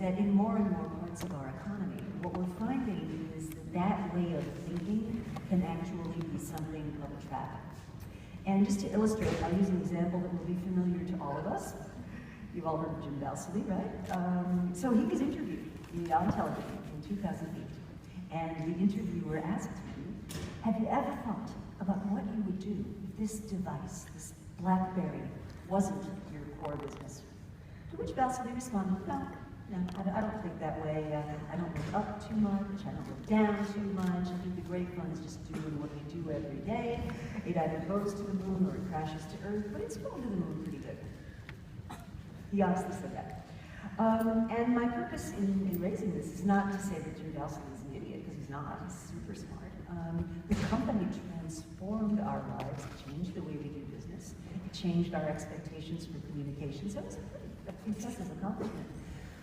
that in more and more parts of our economy, what we're finding is that that way of thinking can actually be something of a trap. And just to illustrate, I'll use an example that will be familiar to all of us. You've all heard of Jim Balsillie, right? So he was interviewed on television in 2008, and the interviewer asked him, have you ever thought about what you would do if this device, this BlackBerry, wasn't your core business? To which Balsillie responded, no, I don't think that way. I don't look up too much, I don't look down too much. I think the great fun is just doing what we do every day. It either goes to the moon or it crashes to Earth, but it's going to the moon pretty good. He honestly said that. And my purpose in raising this is not to say that Jim Balsillie is an idiot, because he's not. He's super smart. The company transformed our lives, it changed the way we do business, it changed our expectations for communication, so it was a pretty impressive accomplishment.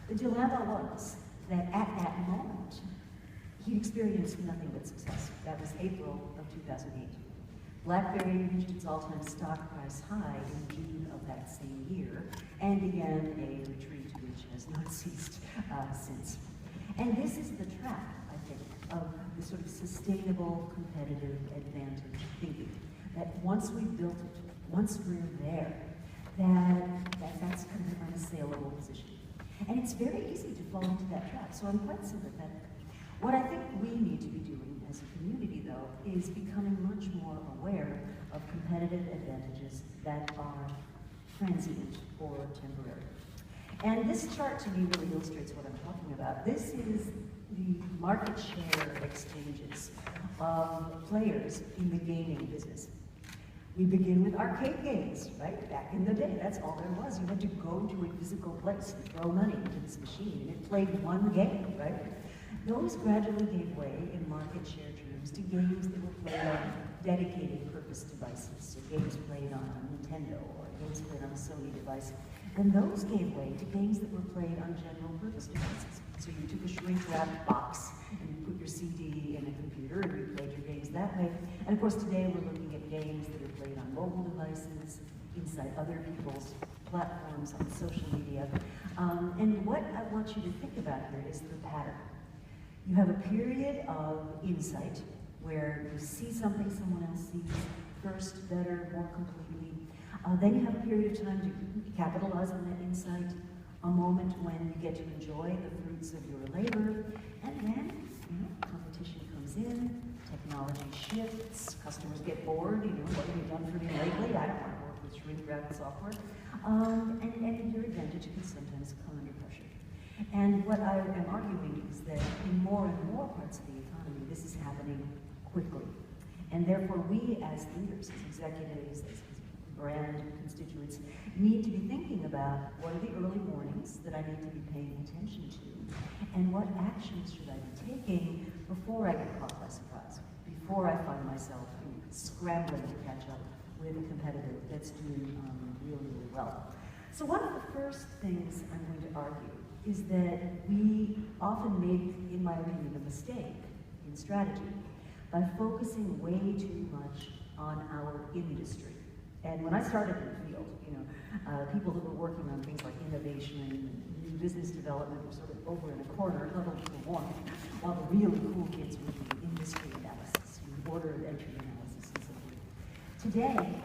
The dilemma was that at that moment, he'd experienced nothing but success. That was April of 2008. BlackBerry reached its all-time stock price high in June of that same year, and began a retreat which has not ceased since. And this is the trap, I think, of the sort of sustainable competitive advantage thinking. That once we've built it, once we're there, that's kind of an unassailable position. And it's very easy to fall into that trap, so I'm quite sympathetic. What I think we need to be doing as a community, though, is becoming much more aware of competitive advantages that are transient or temporary. And this chart to me really illustrates what I'm talking about. This is the market share exchanges of players in the gaming business. We begin with arcade games, right? Back in the day, that's all there was. You had to go to a physical place and throw money into this machine, and it played one game, right? Those gradually gave way in market share terms to games that were played on dedicated purpose devices. So games played on a Nintendo or games played on a Sony device. And those gave way to games that were played on general purpose devices. So you took a shrink-wrapped box and you put your CD in a computer and you played your games that way. And of course today we're looking at games that are played on mobile devices, inside other people's platforms, on social media. And what I want you to think about here is the pattern. You have a period of insight where you see something someone else sees first, better, more completely. Then you have a period of time to capitalize on that insight, a moment when you get to enjoy the fruits of your labor, and then competition comes in, technology shifts, customers get bored, what have you done for me lately? I don't want to work with shrink-wrapped software. And your advantage can sometimes come under pressure. And what I am arguing is that in more and more parts of the economy, this is happening quickly. And therefore we as leaders, as executives, as brand constituents, need to be thinking about what are the early warnings that I need to be paying attention to, and what actions should I be taking before I get caught by surprise, before I find myself scrambling to catch up with a competitor that's doing really, really well. So one of the first things I'm going to argue is that we often make, in my opinion, a mistake in strategy by focusing way too much on our industry. And when I started in the field, people who were working on things like innovation and new business development were sort of over in a corner, huddled to the warmth, while the really cool kids were doing industry analysis, order and entry analysis, and so forth. Today,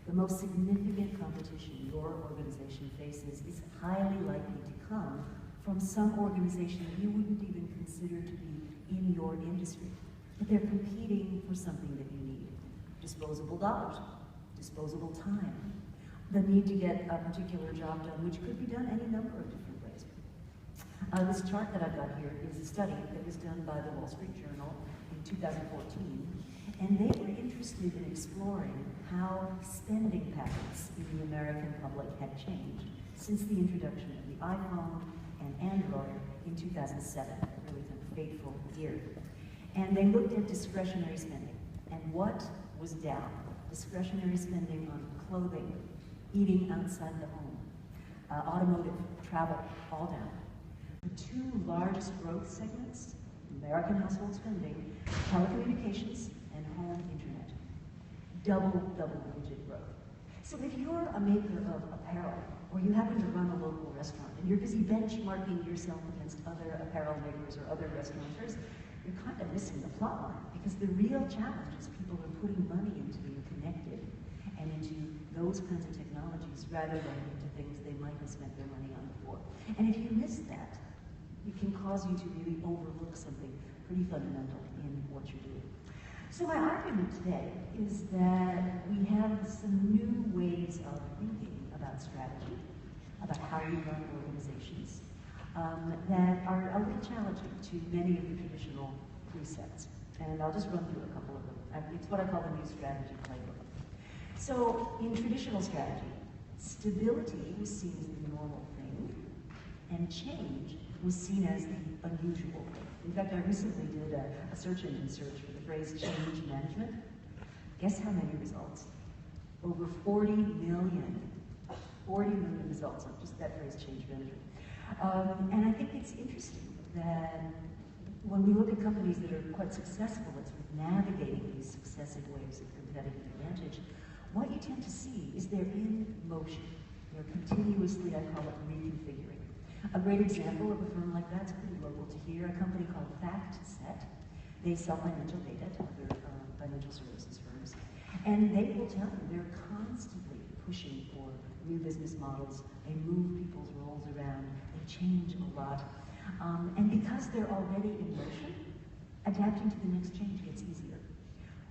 the most significant competition your organization faces is highly likely to come from some organization that you wouldn't even consider to be in your industry. But they're competing for something that you need. Disposable dollars, disposable time, the need to get a particular job done, which could be done any number of different ways. This chart that I've got here is a study that was done by the Wall Street Journal in 2014, and they were interested in exploring how spending patterns in the American public had changed since the introduction of the iPhone and Android in 2007, really kind of fateful year. And they looked at discretionary spending, and what was down? Discretionary spending on clothing, eating outside the home, automotive, travel, all down. The two largest growth segments, American household spending, telecommunications and home internet. Double-digit growth. So if you're a maker of apparel, or you happen to run a local restaurant and you're busy benchmarking yourself against other apparel makers or other restaurateurs, you're kind of missing the plot line, because the real challenge is people are putting money into being connected and into those kinds of technologies rather than into things they might have spent their money on before. And if you miss that, it can cause you to really overlook something pretty fundamental in what you're doing. So my argument today is that we have some new ways of thinking about strategy, about how you run organizations, that are a little challenging to many of the traditional precepts. And I'll just run through a couple of them. It's what I call the new strategy playbook. So in traditional strategy, stability was seen as the normal thing, and change was seen as the unusual thing. In fact, I recently did a search engine search for the phrase change management. Guess how many results? Over 40 million. 40 million results on just that phrase, change management. And I think it's interesting that when we look at companies that are quite successful at sort of navigating these successive waves of competitive advantage, what you tend to see is they're in motion. They're continuously, I call it, reconfiguring. A great example of a firm like that's pretty local to here, a company called FactSet. They sell financial data to other financial services firms. And they will tell you they're constantly pushing for new business models. They move people's roles around. They change a lot. And because they're already in motion, adapting to the next change gets easier.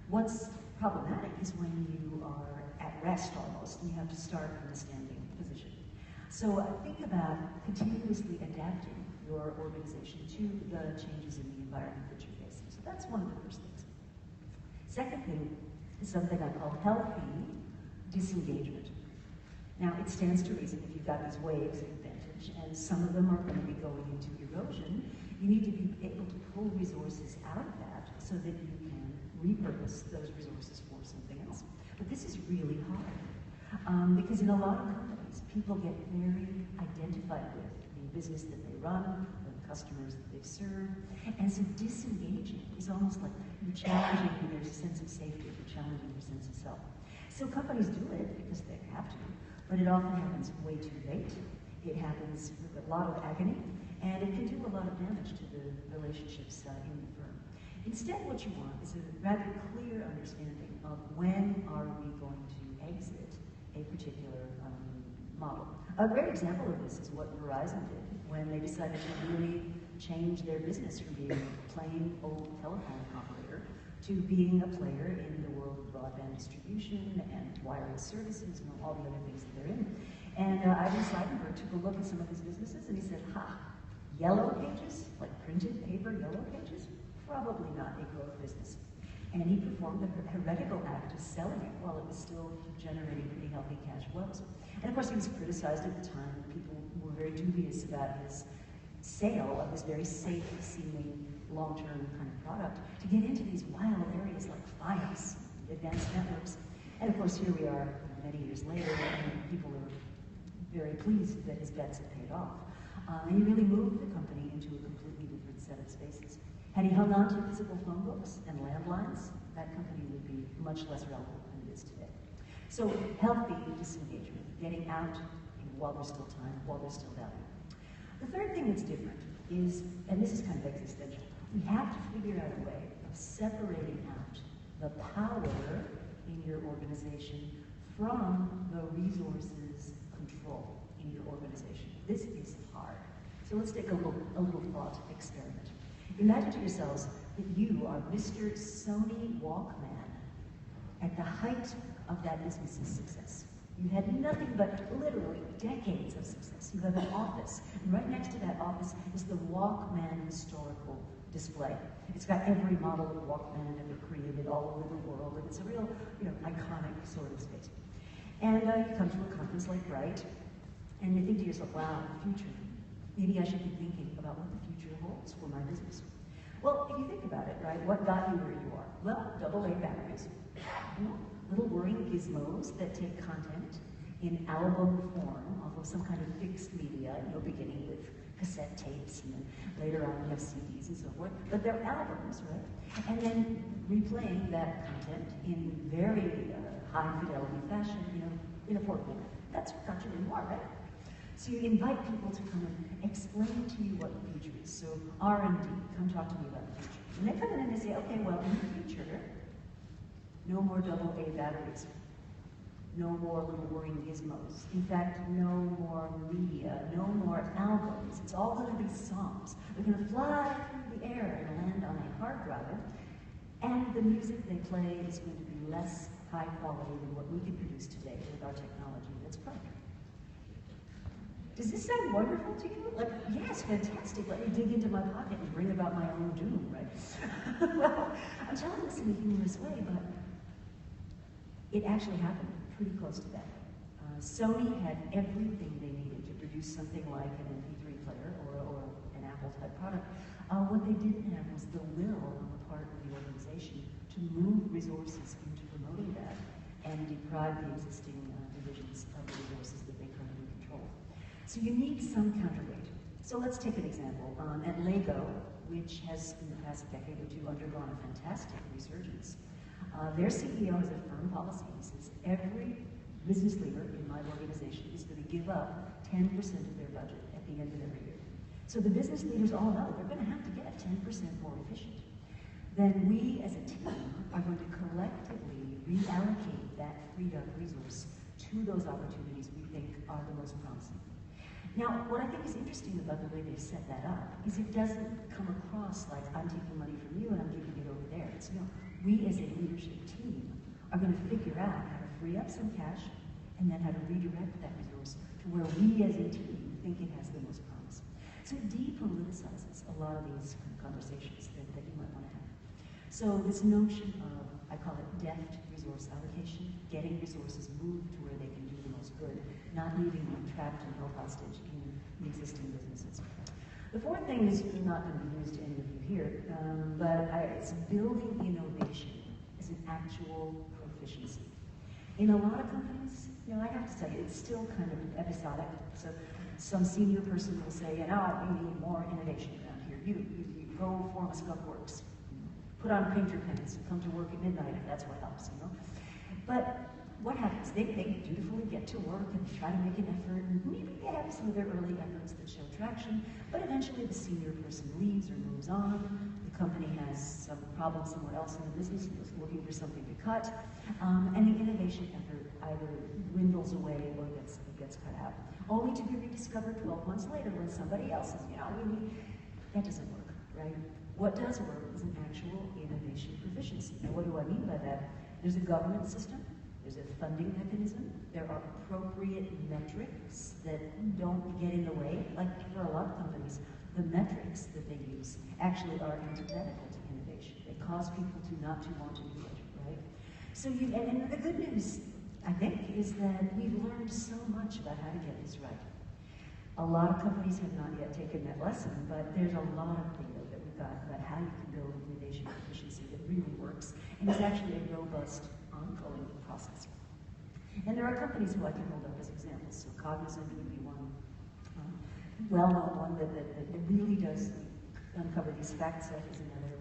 What's problematic is when you are at rest almost, and you have to start from a standing position. So think about continuously adapting your organization to the changes in the environment that you're facing. So that's one of the first things. Second thing is something I call healthy disengagement. Now, it stands to reason if you've got these waves of advantage, and some of them are going to be going into erosion, you need to be able to pull resources out of that so that you can repurpose those resources for something else. But this is really hard, because in a lot of companies, people get very identified with the business that they run, or the customers that they serve, and so disengaging is almost like you're challenging their sense of safety, you're challenging their sense of self. So companies do it because they have to, but it often happens way too late. It happens with a lot of agony, and it can do a lot of damage to the relationships in the firm. Instead, what you want is a rather clear understanding of when are we going to exit a particular model. A great example of this is what Verizon did when they decided to really change their business from being a plain old telephone operator to being a player in the world of broadband distribution and wireless services and all the other things that they're in. And Ivan Seidenberg took a look at some of his businesses and he said, yellow pages, like printed paper yellow pages? Probably not a growth business. And he performed the heretical act of selling it while it was still generating pretty healthy cash flows. And of course he was criticized at the time. People were very dubious about his sale of this very safe seeming long-term kind of product to get into these wild areas like FiOS, advanced networks. And of course here we are many years later, and people are very pleased that his bets have paid off. And he really moved the company into a completely different set of spaces. Had he hung on to physical phone books and landlines, that company would be much less relevant than it is today. So healthy disengagement, getting out while there's still time, while there's still value. The third thing that's different is, and this is kind of existential, we have to figure out a way of separating out the power in your organization from the resources control in your organization. This is hard. So let's take a little thought experiment. Imagine to yourselves that you are Mr. Sony Walkman at the height of that business's success. You had nothing but literally decades of success. You have an office, and right next to that office is the Walkman historical display. It's got every model of Walkman ever created all over the world, and it's a real, iconic sort of space. And you come to a conference like BRITE, and you think to yourself, wow, the future. Maybe I should be thinking about what the future holds for my business. Well, if you think about it, right, what got you where you are? Well, AA batteries, little worrying gizmos that take content in album form off of some kind of fixed media, beginning with cassette tapes, and then later on we have CDs and so forth. But they're albums, right? And then replaying that content in very high fidelity fashion, in a portable. That's what got you where you are, right? So you invite people to come and explain to you what the future is. So R&D, come talk to me about the future. And they come in and they say, okay, well, in the future, no more AA batteries. No more little worrying gizmos. In fact, no more media, no more albums. It's all going to be songs. They're going to fly through the air and land on a hard drive, and the music they play is going to be less high quality than what we can produce today with our technology that's perfect. Does this sound wonderful to you? Like, yes, fantastic. Let me dig into my pocket and bring about my own doom, right? Well, I'm telling this in a humorous way, but it actually happened pretty close to that. Sony had everything they needed to produce something like an MP3 player or an Apple-type product. What they didn't have was the will on the part of the organization to move resources into promoting that and deprive the existing divisions of the resources that they currently control. So you need some counterweight. So let's take an example. At Lego, which has in the past decade or two undergone a fantastic resurgence, their CEO has a firm policy. He says every business leader in my organization is going to give up 10% of their budget at the end of every year. So the business leaders all know they're going to have to get 10% more efficient. Then we as a team are going to collectively reallocate that freed up resource to those opportunities we think are the most promising. Now, what I think is interesting about the way they've set that up is it doesn't come across like I'm taking money from you and I'm giving it over there. It's, you know, we as a leadership team are going to figure out how to free up some cash and then how to redirect that resource to where we as a team think it has the most promise. So it depoliticizes a lot of these conversations that you might want to have. So this notion of, I call it deft resource allocation, getting resources moved to where they can do the most good, not leaving them trapped and held hostage in the existing businesses. The fourth thing is not going to be news to any of you here, but it's building innovation as an actual proficiency. In a lot of companies, you know, I have to tell you, it's still kind of episodic. So some senior person will say, you know, we need more innovation around here. You go form a skunk works. Put on painter pants and come to work at midnight if that's what helps, you know. But what happens? They dutifully get to work and they try to make an effort, and maybe they have some of their early efforts that show traction, but eventually the senior person leaves or moves on. The company has some problem somewhere else in the business and is looking for something to cut, and the innovation effort either dwindles away or gets cut out, only to be rediscovered 12 months later when somebody else says, you know, that doesn't work, right? What does work is an actual innovation proficiency. Now, what do I mean by that? There's a governance system. There's a funding mechanism. There are appropriate metrics that don't get in the way. Like for a lot of companies, the metrics that they use actually are antithetical to innovation. They cause people to not to want to do it, right? So and the good news, I think, is that we've learned so much about how to get this right. A lot of companies have not yet taken that lesson, but there's a lot of data that we've got about how you can build innovation efficiency that really works, and is actually a robust, ongoing process. And there are companies who I can hold up as examples. So Cognizant would be one well-known one that really does uncover these facts. Is another.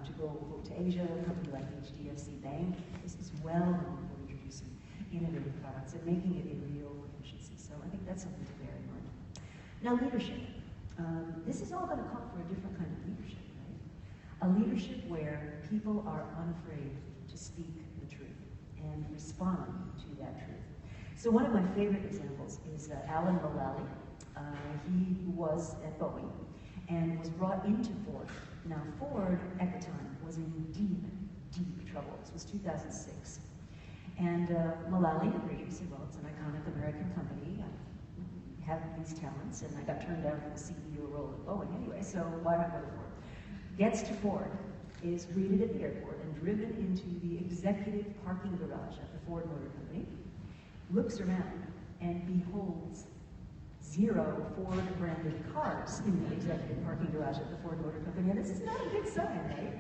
To go to Asia, a company like HDFC Bank is well known for introducing innovative products and making it a real efficiency. So I think that's something to bear in mind. Now, leadership. This is all going to call for a different kind of leadership, right? A leadership where people are unafraid to speak the truth and respond to that truth. So one of my favorite examples is Alan Mulally. He was at Boeing and was brought into Ford. Now, Ford, at the time, was in deep, deep trouble. This was 2006. And Mulally agreed. He said, well, it's an iconic American company. I have these talents, and I got turned down for the CEO role at Boeing anyway, so why not go to Ford? Gets to Ford, is greeted at the airport, and driven into the executive parking garage at the Ford Motor Company, looks around, and beholds 0 Ford-branded cars in the executive parking garage at the Ford Motor Company, and this is not a good sign, right?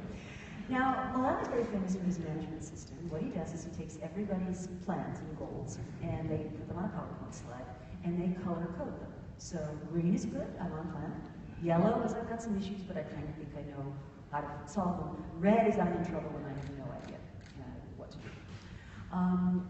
Now, Mulally is very famous for his management system. What he does is he takes everybody's plans and goals, and they put them on a PowerPoint slide, and they color code them. So green is good, I'm on plan. Yellow is I've got some issues, but I kind of think I know how to solve them. Red is I'm in trouble and I have no idea what to do.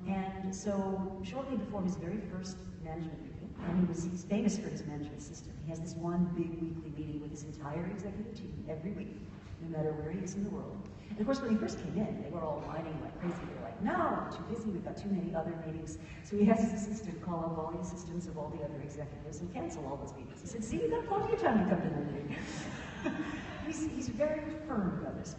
And so shortly before his very first management meeting, And he's famous for his management system. He has this one big weekly meeting with his entire executive team every week, no matter where he is in the world. And of course, when he first came in, they were all whining like crazy. They were like, no, we're too busy, we've got too many other meetings. So he has his assistant call up all the assistants of all the other executives and cancel all those meetings. He said, see, you've got plenty of time to come to the meeting. He's very firm about this.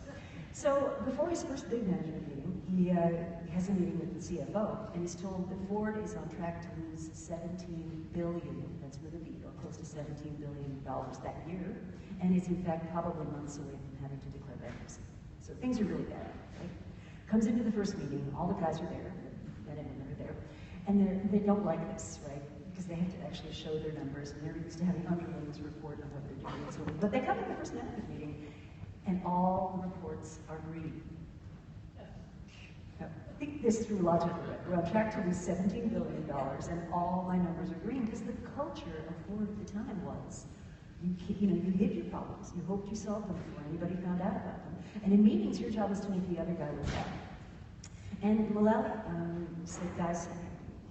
So before his first big management meeting, he has a meeting with the CFO, and he's told that Ford is on track to lose $17 billion, that's with a B, or close to $17 billion that year, and is in fact probably months away from having to declare bankruptcy. So things are really bad, right? Comes into the first meeting, all the guys are there, men and women are there, and they don't like this, right? Because they have to actually show their numbers, and they're used to having underlings report on what they're doing. So, but they come to the first management meeting, and all the reports are green. Now, think this through logically. We're on track to lose $17 billion, and all my numbers are green, because the culture of Ford at the time was, you hid your problems. You hoped you solved them before anybody found out about them. And in meetings, your job was to make the other guy look bad. And Mullally said, guys,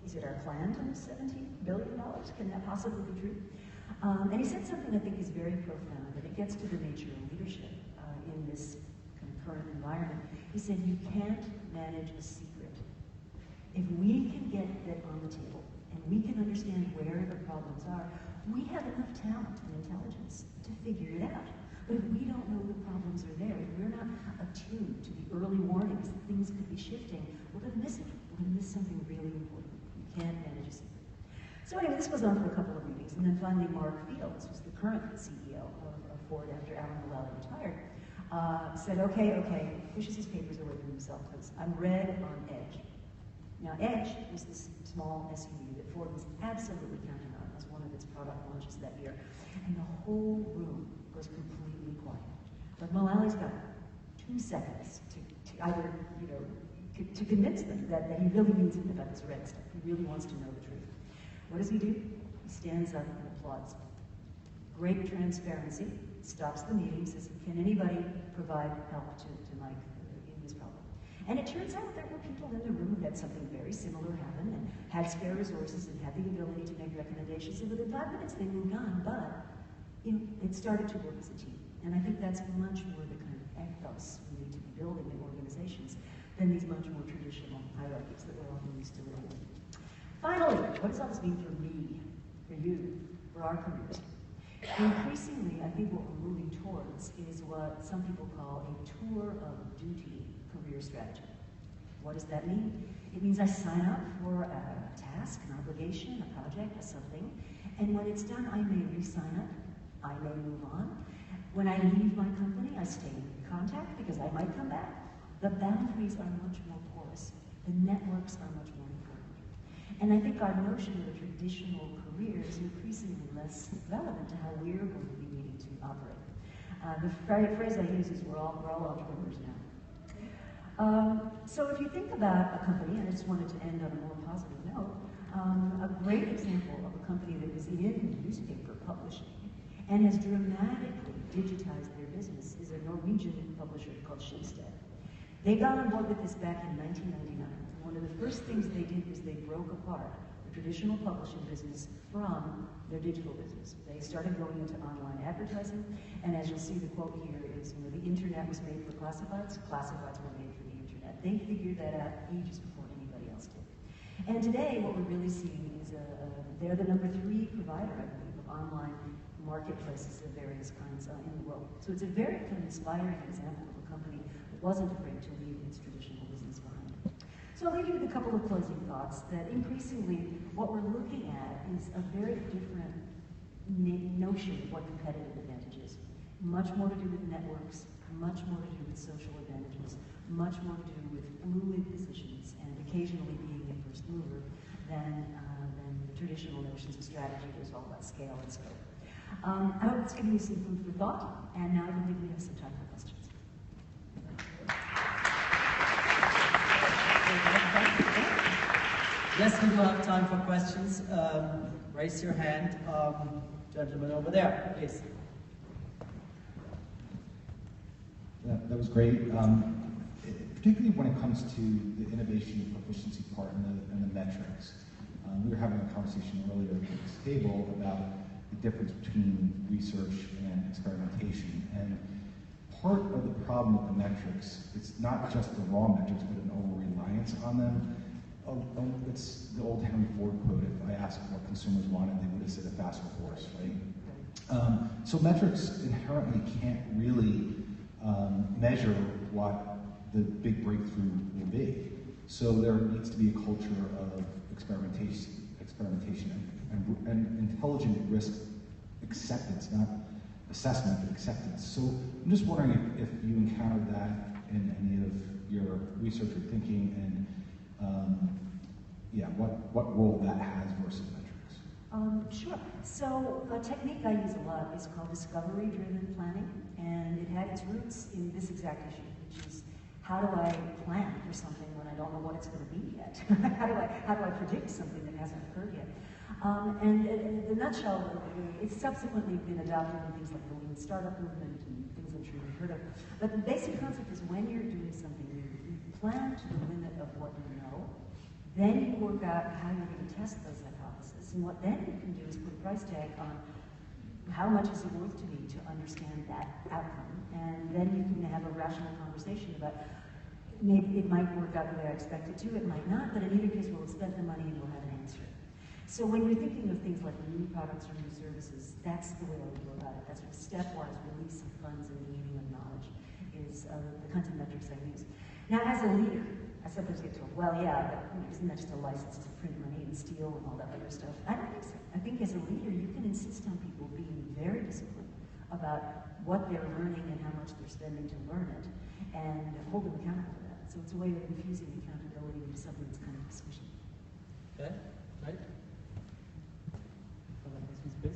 is it our plan to lose $17 billion? Can that possibly be true? And he said something I think is very profound, and it gets to the nature of leadership in this kind of current environment. He said, you can't manage a secret. If we can get that on the table, and we can understand where the problems are, we have enough talent and intelligence to figure it out. But if we don't know the problems are there, if we're not attuned to the early warnings that things could be shifting, we're going to miss it. We're going to miss something really important. You can't manage a secret. So anyway, this goes on for a couple of meetings, and then finally Mark Fields, who's the current CEO of Ford after Alan Mullally retired, said, okay, pushes his papers away from himself, because I'm red on Edge. Now Edge was this small SUV that Ford was absolutely counting on as one of its product launches that year, and the whole room goes completely quiet. But Mullally's got 2 seconds to either, to convince them that he really means it about this red stuff. He really wants to know the truth. What does he do? He stands up and applauds. Great transparency, stops the meeting, says, can anybody provide help to Mike in this problem? And it turns out there were people in the room who had something very similar happen and had spare resources and had the ability to make recommendations. And within 5 minutes they moved on, but it started to work as a team. And I think that's much more the kind of ethos we need to be building in organizations than these much more traditional hierarchies that we're often used to living with. Finally, what does all this mean for me, for you, for our careers? Increasingly, I think what we're moving towards is what some people call a tour of duty career strategy. What does that mean? It means I sign up for a task, an obligation, a project, a something, and when it's done, I may re-sign up, I may move on. When I leave my company, I stay in contact because I might come back. The boundaries are much more porous. The networks are much more important. And I think our notion of a traditional career is increasingly less relevant to how we're going to be needing to operate. The phrase I use is we're all entrepreneurs now. So if you think about a company, and I just wanted to end on a more positive note, a great example of a company that is in newspaper publishing and has dramatically digitized their business is a Norwegian publisher called Schibsted. They got on board with this back in 1999. One of the first things they did was they broke apart the traditional publishing business from their digital business. They started going into online advertising, and as you'll see, the quote here is, the internet was made for classifieds, classifieds were made for the internet. They figured that out ages before anybody else did. And today, what we're really seeing is they're the #3 provider, I believe, of online marketplaces of various kinds in the world. So it's a very kind of inspiring example of a company that wasn't afraid to leave its traditional business behind. So I'll leave you with a couple of closing thoughts that increasingly what we're looking at is a very different notion of what competitive advantage is. Much more to do with networks, much more to do with social advantages, much more to do with fluid positions and occasionally being a first mover than the traditional notions of strategy that is all about scale and scope. I hope it's given you some food for thought, and now I believe we have some time for questions. Yes, we will have time for questions. Raise your hand. Gentleman over there, please. That was great. Particularly when it comes to the innovation and proficiency part and the metrics. We were having a conversation earlier at this table about the difference between research and experimentation. And part of the problem with the metrics, it's not just the raw metrics, but an over-reliance on them. It's the old Henry Ford quote, if I asked what consumers wanted, they would have said a faster horse, right? So metrics inherently can't really measure what the big breakthrough will be. So there needs to be a culture of experimentation and intelligent risk acceptance, not assessment, but acceptance. So I'm just wondering if you encountered that in any of your research or thinking, and yeah, what role that has versus metrics. Sure. So a technique I use a lot is called discovery-driven planning, and it had its roots in this exact issue, which is how do I plan for something when I don't know what it's going to be yet? how do I predict something that hasn't occurred yet? And in the nutshell, it's subsequently been adopted in things like the lean startup movement and things I'm sure you've heard of. But the basic concept is when you're doing something new, you plan to the limit of what you know, then you work out how you're going to test those hypotheses. And what then you can do is put a price tag on how much is it worth to me to understand that outcome. And then you can have a rational conversation about maybe it might work out the way I expect it to, it might not, but in either case we'll have spent the money and we'll have an answer. So when you're thinking of things like new products or new services, that's the way I would go about it. That's what stepwise release of funds and gaining of knowledge is the kinds of metrics I use. Now as a leader, I sometimes get told, well, yeah, but isn't that just a license to print money and steal and all that other stuff? I don't think so. I think as a leader, you can insist on people being very disciplined about what they're learning and how much they're spending to learn it, and hold them accountable for that. So it's a way of infusing accountability into something that's kind of squishy. Okay, right? Please.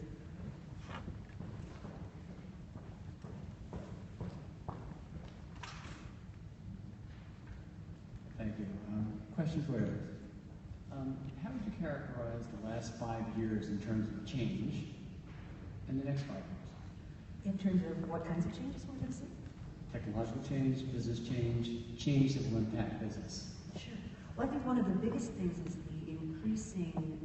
Thank you. Question for you. How would you characterize the last 5 years in terms of change and the next 5 years? In terms of what kinds of changes we're going to see? Technological change, business change, change that will impact business. Sure. Well, I think one of the biggest things is the increasing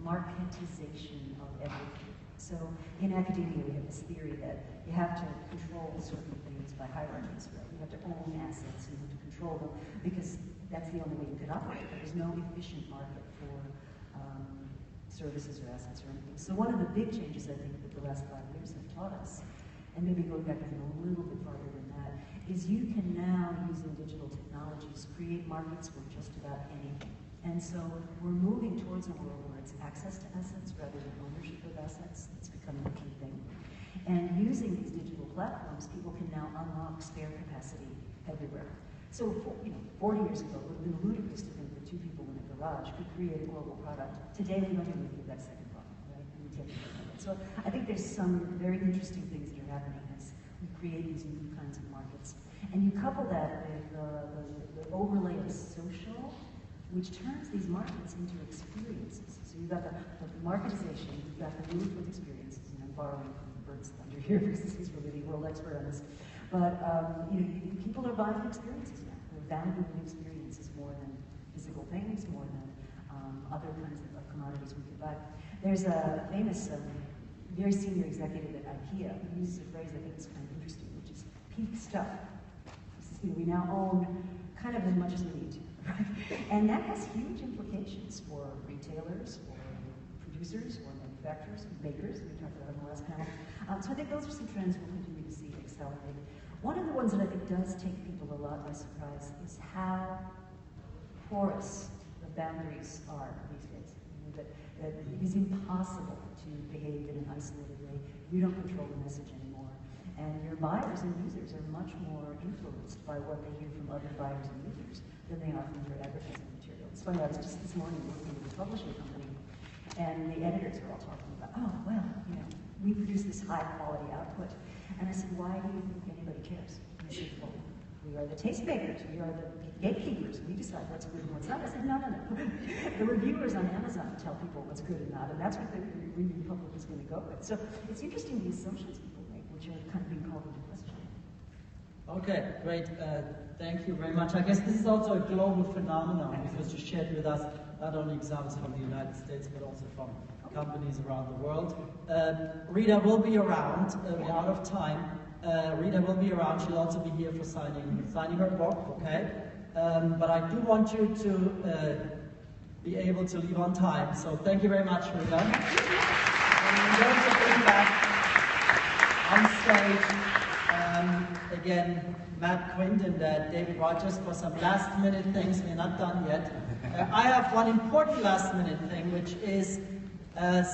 marketization of everything. So in academia, we have this theory that you have to control certain things by hierarchies, right? You have to own assets and you have to control them because that's the only way you could operate. There's no efficient market for services or assets or anything. So one of the big changes I think that the last 5 years have taught us, and maybe going back even a little bit farther than that, is you can now, using digital technologies, create markets for just about anything. And so we're moving towards a world where it's access to assets rather than ownership of assets. It's becoming a key thing. And using these digital platforms, people can now unlock spare capacity everywhere. So, 40 years ago, it would have been ludicrous to think that two people in a garage could create a global product. Today, we don't even give that second thought, right? And we take it for granted. So I think there's some very interesting things that are happening as we create these new kinds of markets. And you couple that with the overlay of social, which turns these markets into experiences. So you've got the marketization, you've got the move with experiences, and I'm borrowing from Bert's thunder here because he's really the world expert on this. But people are buying experiences now. They're valuing experiences more than physical things, more than other kinds of commodities we could buy. There's a famous, very senior executive at IKEA who uses a phrase I think is kind of interesting, which is peak stuff. We now own kind of as much as we need to, right? And that has huge implications for retailers, for producers, for manufacturers, makers, we talked about in the last panel. So I think those are some trends we'll continue to see accelerate. One of the ones that I think does take people a lot by surprise is how porous the boundaries are these days. That it is impossible to behave in an isolated way. You don't control the message anymore. And your buyers and users are much more influenced by what they hear from other buyers and users than they are from your advertising material. It's funny, I was just this morning working with a publishing company, and the editors are all talking about, oh, well, we produce this high quality output. And I said, why do you think anybody cares? And they said, well, we are the tastemakers, we are the gatekeepers, we decide what's good and what's not. I said, no. The reviewers on Amazon tell people what's good and not, and that's what the reviewing public is going to go with. So it's interesting the assumptions people make, which are kind of being called into question. Okay, great. Thank you very much. I guess this is also a global phenomenon, which was just shared with us not only examples from the United States, but also from companies around the world. Rita will be around. We're out of time. Rita will be around. She'll also be here for signing her book, okay? But I do want you to be able to leave on time. So thank you very much, Rita. And I'm going to bring back on stage, again, Matt Quint and David Rogers for some last-minute things. We're not done yet. I have one important last-minute thing, which is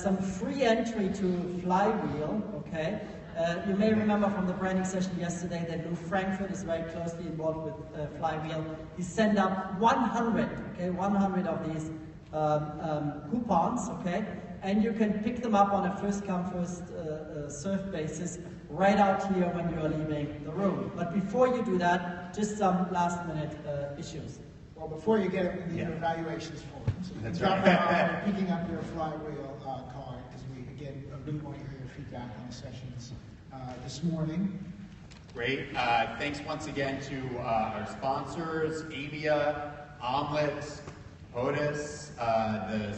some free entry to Flywheel, okay? You may remember from the branding session yesterday that Lou Frankfurt is very closely involved with Flywheel. He sent out 100, okay, 100 of these coupons, okay? And you can pick them up on a first-come, first-served basis right out here when you are leaving the room. But before you do that, just some last-minute issues. Well, before you get it, we need your evaluations form. So you can That's drop right. it off by picking up your Flywheel card, because we, again, really want to hear your feedback on the sessions this morning. Great. Thanks once again to our sponsors, Avia, Omelette, POTUS, the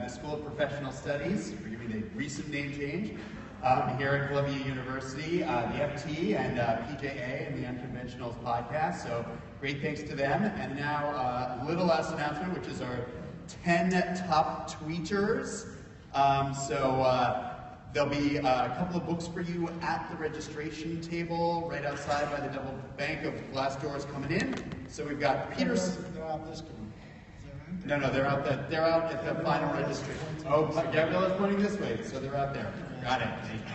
School of Professional Studies, forgive me the recent name change, here at Columbia University, the FT and PJA and the Unconventionals podcast. So great thanks to them. And now a little last announcement, which is our 10 top tweeters. There'll be a couple of books for you at the registration table right outside by the double bank of glass doors coming in. So we've got Peter's. They're out this one. Is that right? No, they're out at the final registration. Oh, Gabriella's pointing this way, so they're out there. Got it.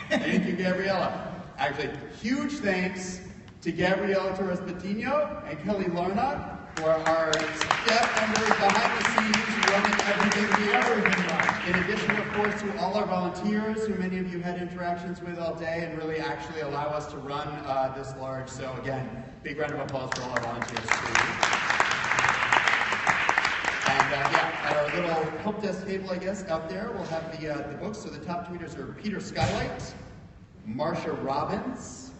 Thank you, Gabriella. Actually, huge thanks to Gabriella Torres-Patino and Kelly Larnott for our staff members behind the scenes running everything here. In addition, of course, to all our volunteers, who many of you had interactions with all day and really actually allow us to run this large. So again, big round of applause for all our volunteers. And at our little help desk table, I guess, out there, we'll have the books. So the top tweeters are Peter Skylight, Marsha Robbins,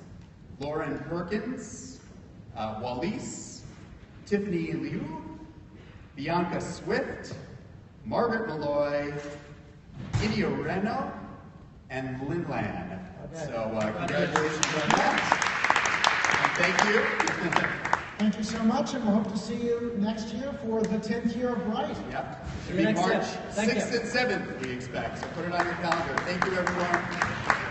Lauren Perkins, Wallis, Tiffany Liu, Bianca Swift, Margaret Malloy, Idio Reno, and Lynn Land. Okay. So congratulations on that. And thank you. Thank you so much, and we'll hope to see you next year for the 10th year of BRITE. Yep. See It'll you be next year. March Thank you. 6th and 7th, we expect. So put it on your calendar. Thank you, everyone.